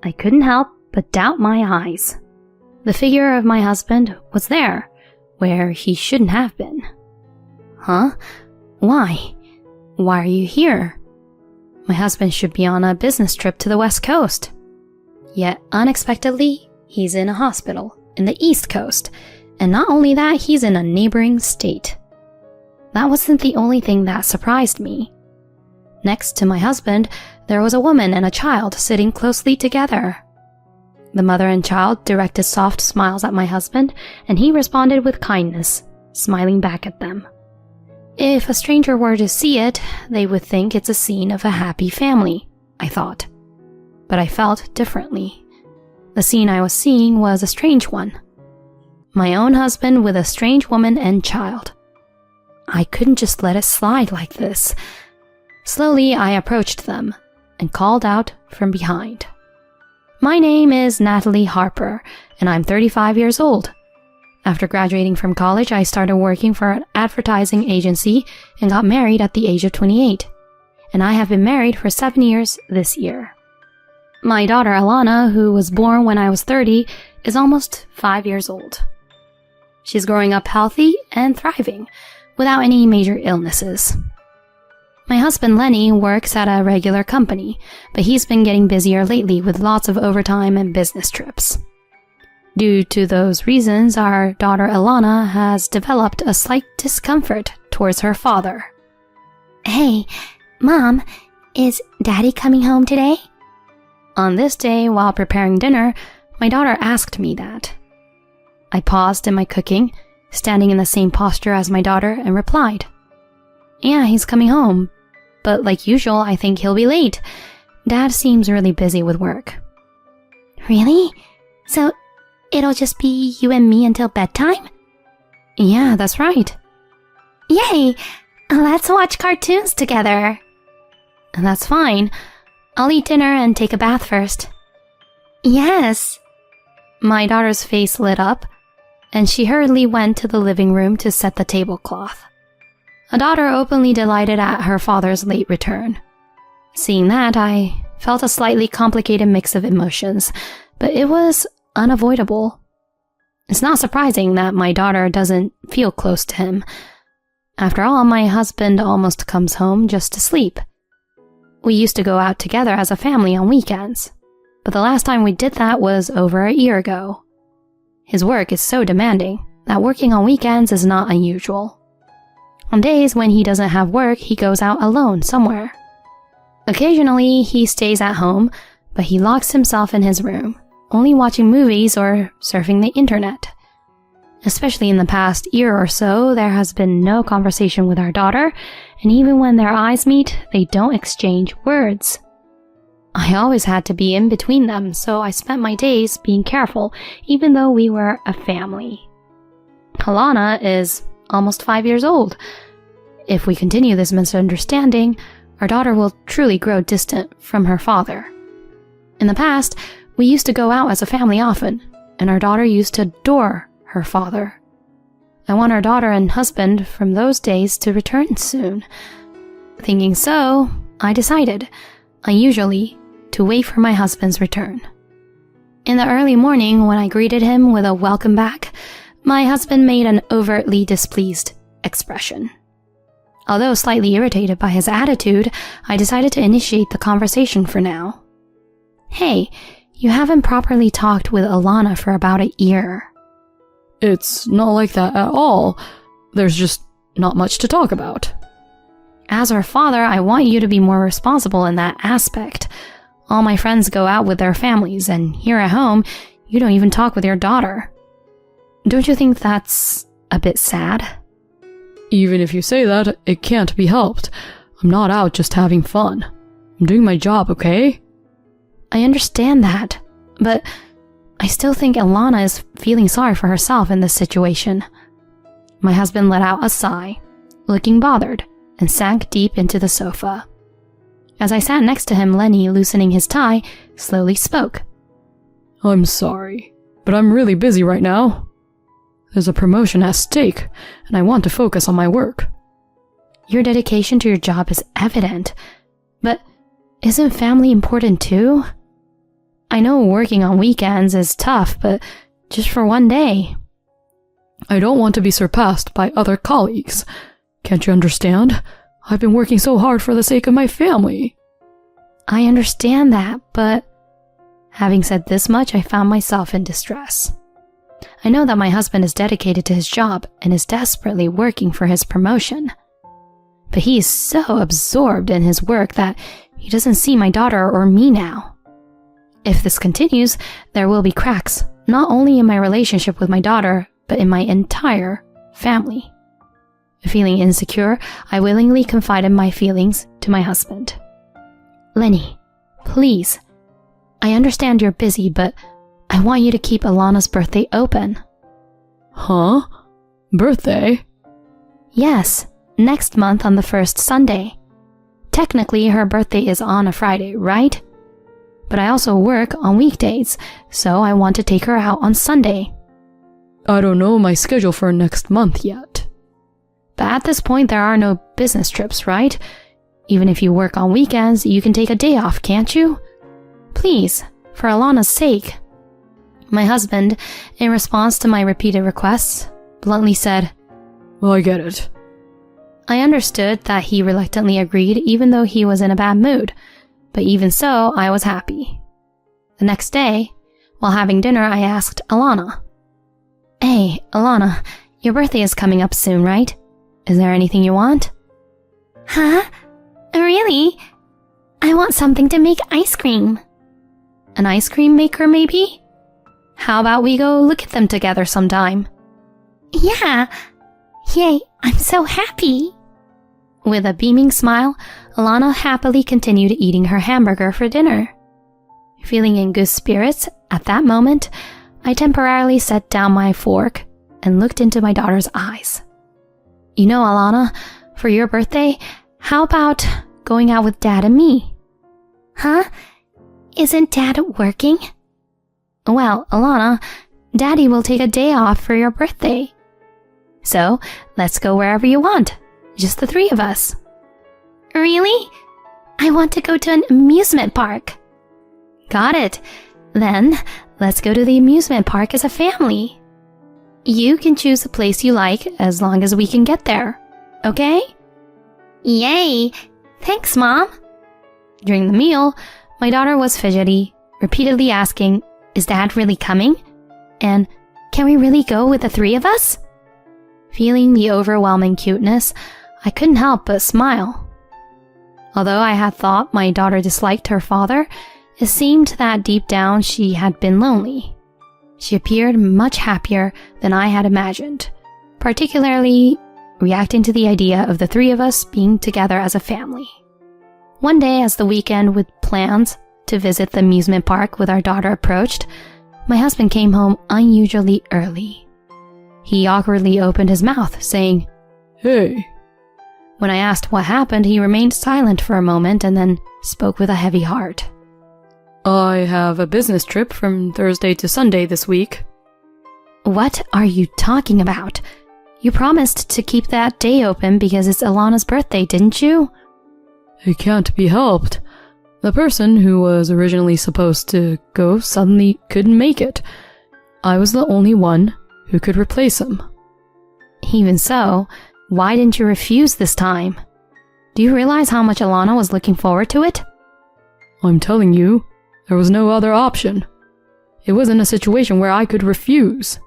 I couldn't help but doubt my eyes. The figure of my husband was there, where he shouldn't have been. Huh? Why? Why are you here? My husband should be on a business trip to the West Coast. Yet, unexpectedly, he's in a hospital in the East Coast, and not only that, he's in a neighboring state. That wasn't the only thing that surprised me. Next to my husband, there was a woman and a child sitting closely together. The mother and child directed soft smiles at my husband, and he responded with kindness, smiling back at them. If a stranger were to see it, they would think it's a scene of a happy family, I thought. But I felt differently. The scene I was seeing was a strange one. My own husband with a strange woman and child. I couldn't just let it slide like this. Slowly, I approached them and called out from behind. My name is Natalie Harper, and I'm 35 years old. After graduating from college, I started working for an advertising agency and got married at the age of 28. And I have been married for 7 years this year. My daughter Alana, who was born when I was 30, is almost 5 years old. She's growing up healthy and thriving, without any major illnesses. My husband Lenny works at a regular company, but he's been getting busier lately with lots of overtime and business trips. Due to those reasons, our daughter Alana has developed a slight discomfort towards her father. Hey, Mom, is Daddy coming home today? On this day, while preparing dinner, my daughter asked me that. I paused in my cooking, standing in the same posture as my daughter, and replied, "Yeah, he's coming home, but like usual, I think he'll be late. Dad seems really busy with work." Really? So it'll just be you and me until bedtime? Yeah, that's right. Yay! Let's watch cartoons together. That's fine. I'll eat dinner and take a bath first. Yes. My daughter's face lit up, and she hurriedly went to the living room to set the tablecloth. A daughter openly delighted at her father's late return. Seeing that, I felt a slightly complicated mix of emotions, but it was unavoidable. It's not surprising that my daughter doesn't feel close to him. After all, my husband almost comes home just to sleep. We used to go out together as a family on weekends, but the last time we did that was over a year ago. His work is so demanding that working on weekends is not unusual. On days when he doesn't have work, he goes out alone somewhere. Occasionally, he stays at home, but he locks himself in his room, only watching movies or surfing the internet. Especially in the past year or so, there has been no conversation with our daughter, and even when their eyes meet, they don't exchange words. I always had to be in between them, so I spent my days being careful, even though we were a family. Alana is almost 5 years old. If we continue this misunderstanding, our daughter will truly grow distant from her father. In the past, we used to go out as a family often, and our daughter used to adore her father. I want our daughter and husband from those days to return soon. Thinking so, I decided, unusually, to wait for my husband's return. In the early morning, when I greeted him with a welcome back, my husband made an overtly displeased expression. Although slightly irritated by his attitude, I decided to initiate the conversation for now. "Hey, you haven't properly talked with Alana for about a year." It's not like that at all. There's just not much to talk about. As her father, I want you to be more responsible in that aspect. All my friends go out with their families, and here at home, you don't even talk with your daughter. Don't you think that's a bit sad? Even if you say that, it can't be helped. I'm not out just having fun. I'm doing my job, okay? I understand that, but I still think Alana is feeling sorry for herself in this situation. My husband let out a sigh, looking bothered, and sank deep into the sofa. As I sat next to him, Lenny, loosening his tie, slowly spoke. "I'm sorry, but I'm really busy right now. There's a promotion at stake, and I want to focus on my work." Your dedication to your job is evident, but isn't family important too? I know working on weekends is tough, but just for one day. I don't want to be surpassed by other colleagues. Can't you understand? I've been working so hard for the sake of my family. I understand that, but having said this much, I found myself in distress. I know that my husband is dedicated to his job and is desperately working for his promotion. But he is so absorbed in his work that he doesn't see my daughter or me now. If this continues, there will be cracks, not only in my relationship with my daughter, but in my entire family. Feeling insecure, I willingly confided my feelings to my husband. Lenny, please. I understand you're busy, but I want you to keep Alana's birthday open. Huh? Birthday? Yes, next month on the first Sunday. Technically, her birthday is on a Friday, right? But I also work on weekdays, so I want to take her out on Sunday. I don't know my schedule for next month yet. But at this point, there are no business trips, right? Even if you work on weekends, you can take a day off, can't you? Please, for Alana's sake. My husband, in response to my repeated requests, bluntly said, Well, I get it. I understood that he reluctantly agreed even though he was in a bad mood, but even so, I was happy. The next day, while having dinner, I asked Alana, Hey, Alana, your birthday is coming up soon, right? Is there anything you want? Huh? Really? I want something to make ice cream. An ice cream maker, maybe? How about we go look at them together sometime? Yeah. Yay, I'm so happy. With a beaming smile, Alana happily continued eating her hamburger for dinner. Feeling in good spirits at that moment, I temporarily set down my fork and looked into my daughter's eyes. You know, Alana, for your birthday, how about going out with Dad and me? Huh? Isn't Dad working? Well, Alana, Daddy will take a day off for your birthday. So, let's go wherever you want. Just the three of us. Really? I want to go to an amusement park. Got it. Then, let's go to the amusement park as a family. You can choose a place you like as long as we can get there. Okay? Yay! Thanks, Mom. During the meal, my daughter was fidgety, repeatedly asking, Is Dad really coming? And, Can we really go with the three of us? Feeling the overwhelming cuteness, I couldn't help but smile. Although I had thought my daughter disliked her father, it seemed that deep down she had been lonely. She appeared much happier than I had imagined, particularly reacting to the idea of the three of us being together as a family. One day, as the weekend with plans to visit the amusement park with our daughter approached, my husband came home unusually early. He awkwardly opened his mouth, saying, Hey. When I asked what happened, he remained silent for a moment and then spoke with a heavy heart. I have a business trip from Thursday to Sunday this week. What are you talking about? You promised to keep that day open because it's Alana's birthday, didn't you? It can't be helped. The person who was originally supposed to go suddenly couldn't make it. I was the only one who could replace him. Even so, why didn't you refuse this time? Do you realize how much Alana was looking forward to it? I'm telling you, there was no other option. It wasn't a situation where I could refuse.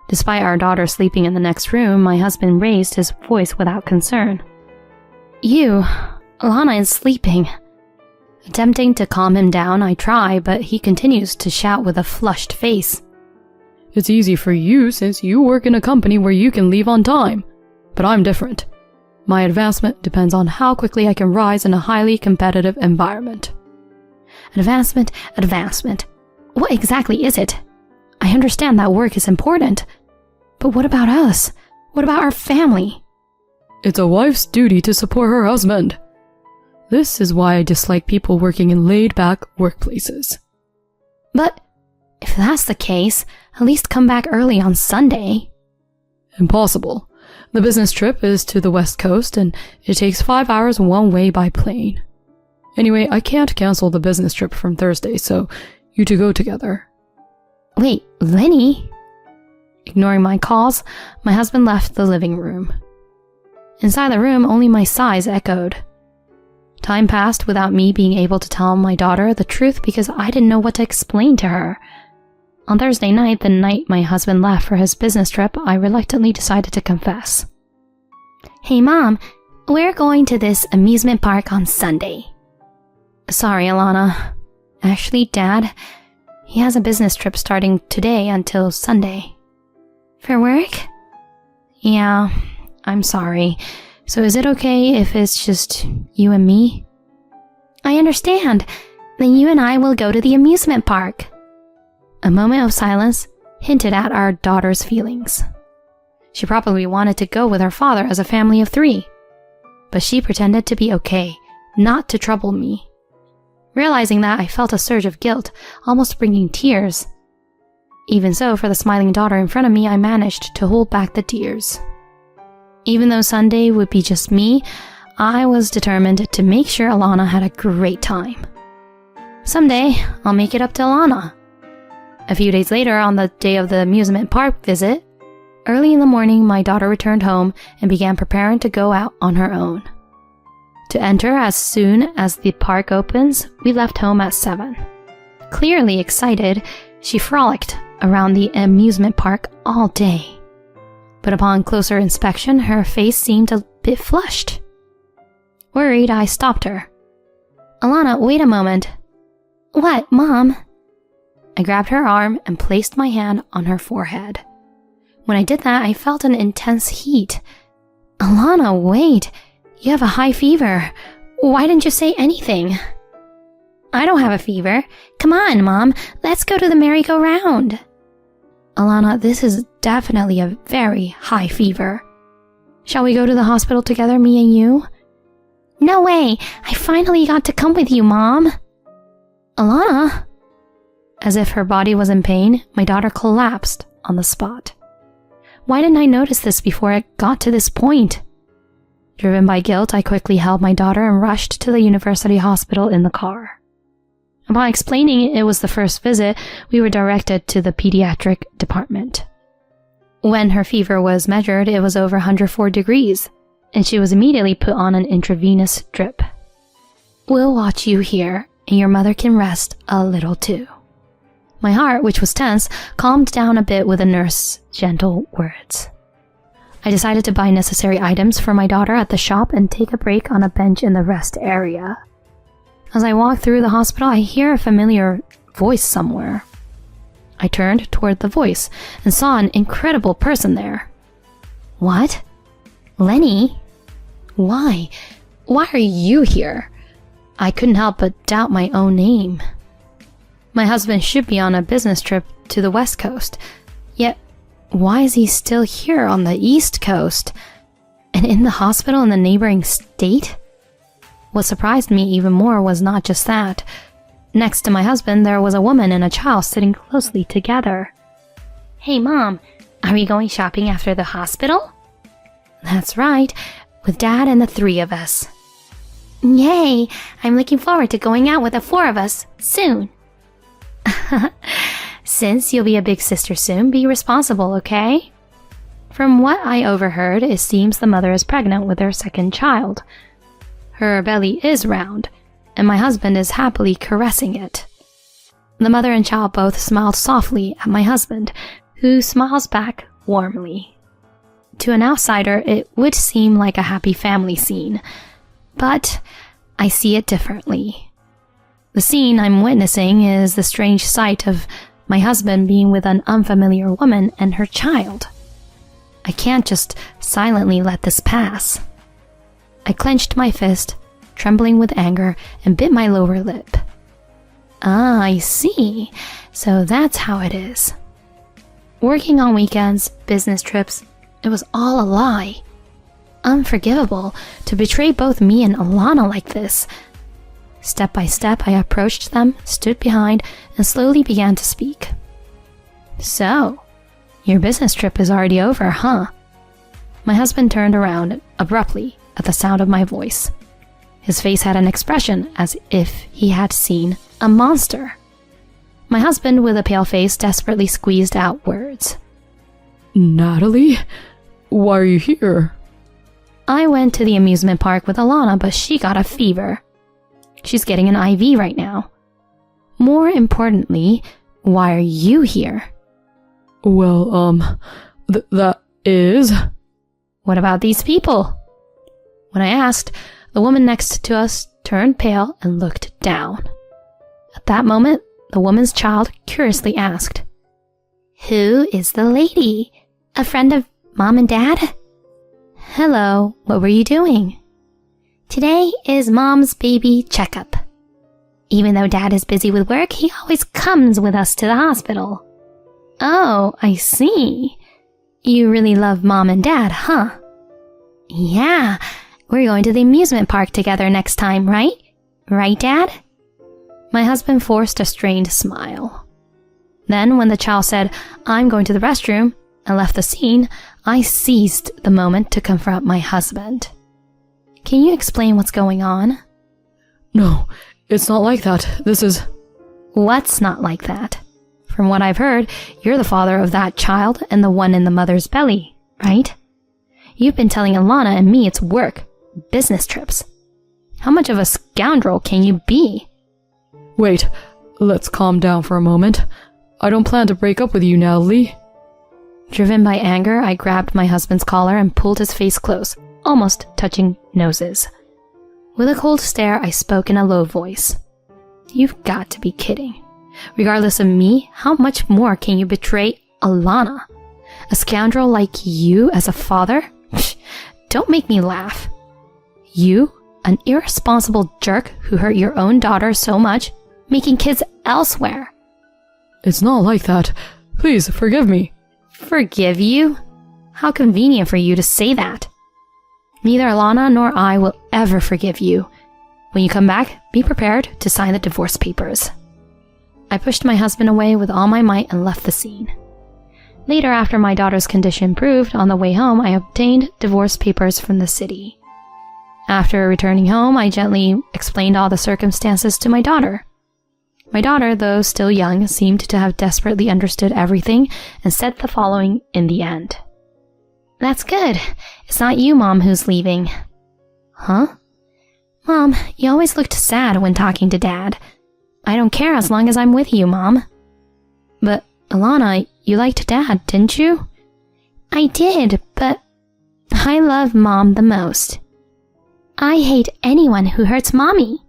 Despite our daughter sleeping in the next room, my husband raised his voice without concern. Alana is sleeping. Attempting to calm him down, I try, but he continues to shout with a flushed face. It's easy for you since you work in a company where you can leave on time. But I'm different. My advancement depends on how quickly I can rise in a highly competitive environment. Advancement. What exactly is it? I understand that work is important. But what about us? What about our family? It's a wife's duty to support her husband. This is why I dislike people working in laid-back workplaces. But if that's the case, at least come back early on Sunday. Impossible. The business trip is to the West Coast and it takes 5 hours one way by plane. Anyway, I can't cancel the business trip from Thursday, so you to go together. Wait, Lenny? Ignoring my calls, my husband left the living room. Inside the room, only my sighs echoed. Time passed without me being able to tell my daughter the truth because I didn't know what to explain to her. On Thursday night, the night my husband left for his business trip, I reluctantly decided to confess. Hey Mom, we're going to this amusement park on Sunday. Sorry, Alana. Actually, Dad, he has a business trip starting today until Sunday. For work? Yeah, I'm sorry. So is it okay if it's just you and me? I understand. Then you and I will go to the amusement park. A moment of silence hinted at our daughter's feelings. She probably wanted to go with her father as a family of 3. But she pretended to be okay, not to trouble me. Realizing that, I felt a surge of guilt, almost bringing tears. Even so, for the smiling daughter in front of me, I managed to hold back the tears. Even though Sunday would be just me, I was determined to make sure Alana had a great time. Someday, I'll make it up to Alana. A few days later, on the day of the amusement park visit, early in the morning, my daughter returned home and began preparing to go out on her own. To enter as soon as the park opens, we left home at 7. Clearly excited, she frolicked around the amusement park all day. But upon closer inspection, her face seemed a bit flushed. Worried, I stopped her. Alana, wait a moment. What, Mom? I grabbed her arm and placed my hand on her forehead. When I did that, I felt an intense heat. Alana, wait. You have a high fever. Why didn't you say anything? I don't have a fever. Come on, Mom. Let's go to the merry-go-round. Alana, this is definitely a very high fever. Shall we go to the hospital together, me and you? No way. I finally got to come with you, Mom. Alana? As if her body was in pain, my daughter collapsed on the spot. Why didn't I notice this before it got to this point? Driven by guilt, I quickly held my daughter and rushed to the university hospital in the car. Upon explaining it was the first visit, we were directed to the pediatric department. When her fever was measured, it was over 104 degrees, and she was immediately put on an intravenous drip. We'll watch you here, and your mother can rest a little too. My heart, which was tense, calmed down a bit with the nurse's gentle words. I decided to buy necessary items for my daughter at the shop and take a break on a bench in the rest area. As I walked through the hospital, I hear a familiar voice somewhere. I turned toward the voice and saw an incredible person there. What? Lenny? Why? Why are you here? I couldn't help but doubt my own name. My husband should be on a business trip to the West Coast, yet why is he still here on the East Coast and in the hospital in the neighboring state? What surprised me even more was not just that. Next to my husband, there was a woman and a child sitting closely together. Hey, Mom, are we going shopping after the hospital? That's right, with Dad and the 3 of us. Yay! I'm looking forward to going out with the 4 of us soon. Since you'll be a big sister soon, be responsible, okay? From what I overheard, it seems the mother is pregnant with her 2nd child. Her belly is round, and my husband is happily caressing it. The mother and child both smiled softly at my husband, who smiles back warmly. To an outsider, it would seem like a happy family scene, but I see it differently. The scene I'm witnessing is the strange sight of my husband being with an unfamiliar woman and her child. I can't just silently let this pass. I clenched my fist, trembling with anger, and bit my lower lip. Ah, I see. So that's how it is. Working on weekends, business trips, it was all a lie. Unforgivable to betray both me and Alana like this. Step by step, I approached them, stood behind, and slowly began to speak. So, your business trip is already over, huh? My husband turned around abruptly at the sound of my voice. His face had an expression as if he had seen a monster. My husband, with a pale face, desperately squeezed out words. Natalie? Why are you here? I went to the amusement park with Alana, but she got a fever. She's getting an IV right now. More importantly, why are you here? Well, that is... What about these people? When I asked, the woman next to us turned pale and looked down. At that moment, the woman's child curiously asked, Who is the lady? A friend of Mom and Dad? Hello, what were you doing? Today is Mom's baby checkup. Even though Dad is busy with work, he always comes with us to the hospital. Oh, I see. You really love Mom and Dad, huh? Yeah, we're going to the amusement park together next time, right? Right, Dad? My husband forced a strained smile. Then, when the child said, I'm going to the restroom, and left the scene, I seized the moment to confront my husband. Can you explain what's going on? No, it's not like that. This is... What's not like that? From what I've heard, you're the father of that child and the one in the mother's belly, right? You've been telling Alana and me it's work, business trips. How much of a scoundrel can you be? Wait, let's calm down for a moment. I don't plan to break up with you, Natalie. Driven by anger, I grabbed my husband's collar and pulled his face close, almost touching noses. With a cold stare, I spoke in a low voice. You've got to be kidding. Regardless of me, how much more can you betray Alana? A scoundrel like you as a father? Don't make me laugh. You, an irresponsible jerk who hurt your own daughter so much, making kids elsewhere. It's not like that. Please, forgive me. Forgive you? How convenient for you to say that. Neither Alana nor I will ever forgive you. When you come back, be prepared to sign the divorce papers. I pushed my husband away with all my might and left the scene. Later, after my daughter's condition improved, on the way home, I obtained divorce papers from the city. After returning home, I gently explained all the circumstances to my daughter. My daughter, though still young, seemed to have desperately understood everything and said the following in the end. That's good. It's not you, Mom, who's leaving. Huh? Mom, you always looked sad when talking to Dad. I don't care as long as I'm with you, Mom. But, Alana, you liked Dad, didn't you? I did, but I love Mom the most. I hate anyone who hurts Mommy.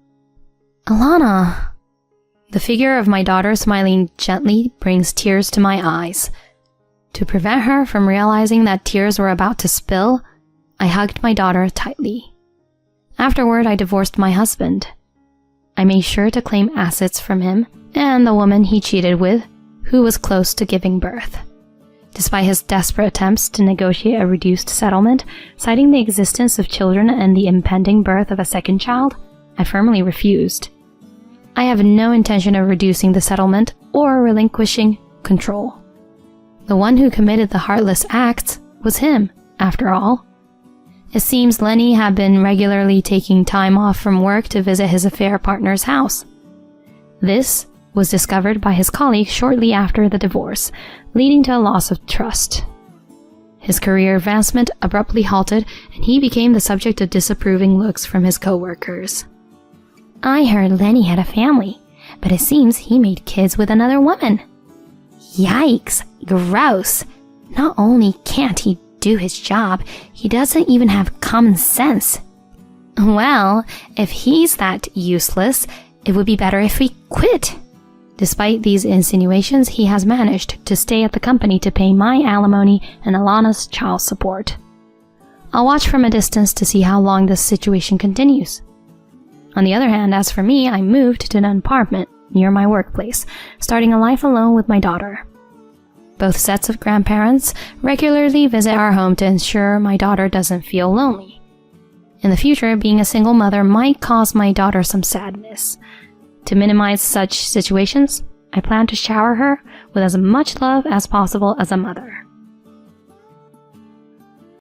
Alana... The figure of my daughter smiling gently brings tears to my eyes. To prevent her from realizing that tears were about to spill, I hugged my daughter tightly. Afterward, I divorced my husband. I made sure to claim assets from him and the woman he cheated with, who was close to giving birth. Despite his desperate attempts to negotiate a reduced settlement, citing the existence of children and the impending birth of a second child, I firmly refused. I have no intention of reducing the settlement or relinquishing control. The one who committed the heartless acts was him, after all. It seems Lenny had been regularly taking time off from work to visit his affair partner's house. This was discovered by his colleague shortly after the divorce, leading to a loss of trust. His career advancement abruptly halted, and he became the subject of disapproving looks from his co-workers. I heard Lenny had a family, but it seems he made kids with another woman. Yikes, gross. Not only can't he do his job, he doesn't even have common sense. Well, if he's that useless, it would be better if he quit. Despite these insinuations, he has managed to stay at the company to pay my alimony and Alana's child support. I'll watch from a distance to see how long this situation continues. On the other hand, as for me, I moved to an apartment near my workplace, starting a life alone with my daughter. Both sets of grandparents regularly visit our home to ensure my daughter doesn't feel lonely. In the future, being a single mother might cause my daughter some sadness. To minimize such situations, I plan to shower her with as much love as possible as a mother.